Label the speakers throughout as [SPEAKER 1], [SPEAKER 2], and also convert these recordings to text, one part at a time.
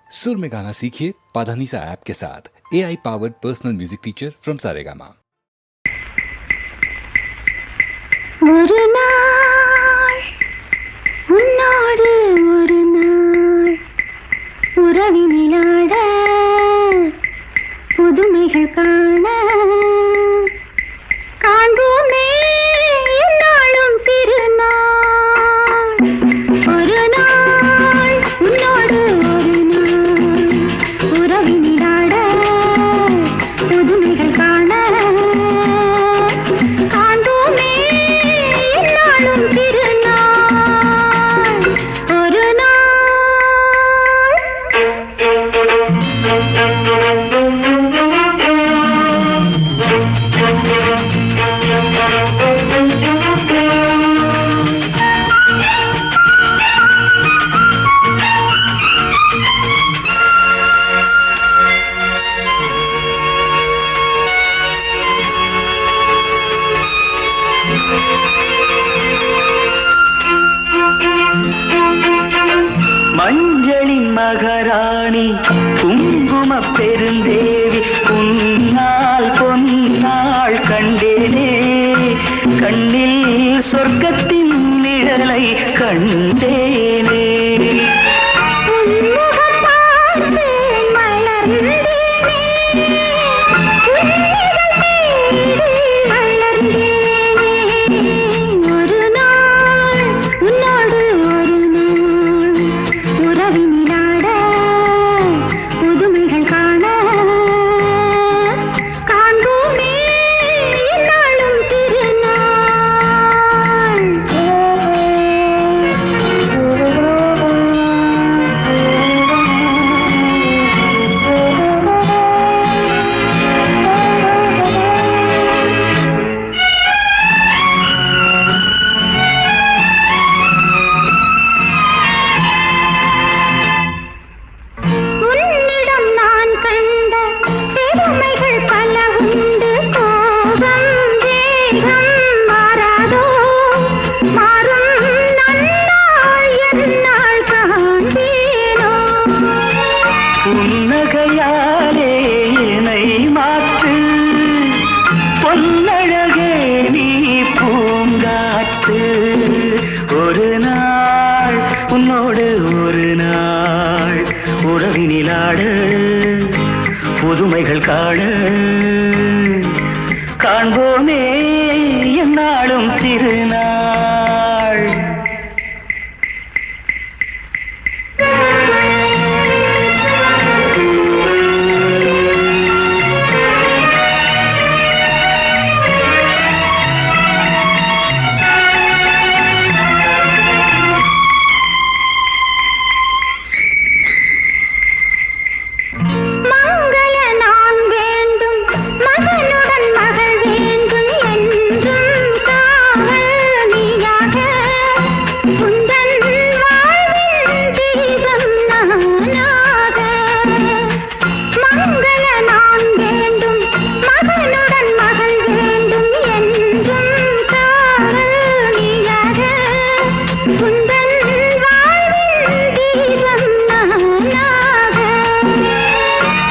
[SPEAKER 1] सुर में गाना सीखिए पाधानीसा ऐप के साथ। AI powered personal music teacher from Saregama.
[SPEAKER 2] ஒரு நாள் உன்னோடு ஒரு நாள் உறவினிலாட புதுமைகள் காண காண்போமே என்னாலும் திருநாள். ஒரு நாள் உன்னோடு ஒரு நாள் உறவினிலாட புதுமைகள் காண காண்போமே என்னாலும் திருநாள். ஒரு
[SPEAKER 3] மஞ்சளின் மகாராணி குங்கும பெருந்தேவி உன்னால் பொன்னாள் கண்டேனே, கண்ணில் சொர்க்கத்தின் நிழலை கண்டேனே. புன்னகையாலே என்னை மாற்று பொன்னழகே நீ பூங்காற்று. ஒரு நாள் உன்னோடு ஒரு நாள் உறவினிலாடு புதுமைகள் காண காண்போமே என்னாலும் திருநாள்.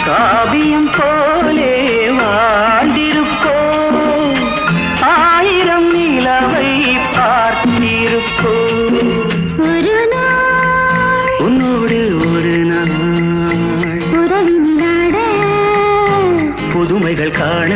[SPEAKER 3] காவியம் போலே வாழ்ந்திருப்போம், ஆயிரம் நிலவை பார்த்திருப்போம். ஒரு நாள் உன்னோடு ஒரு நாள் உறவினிலாட புதுமைகள் காண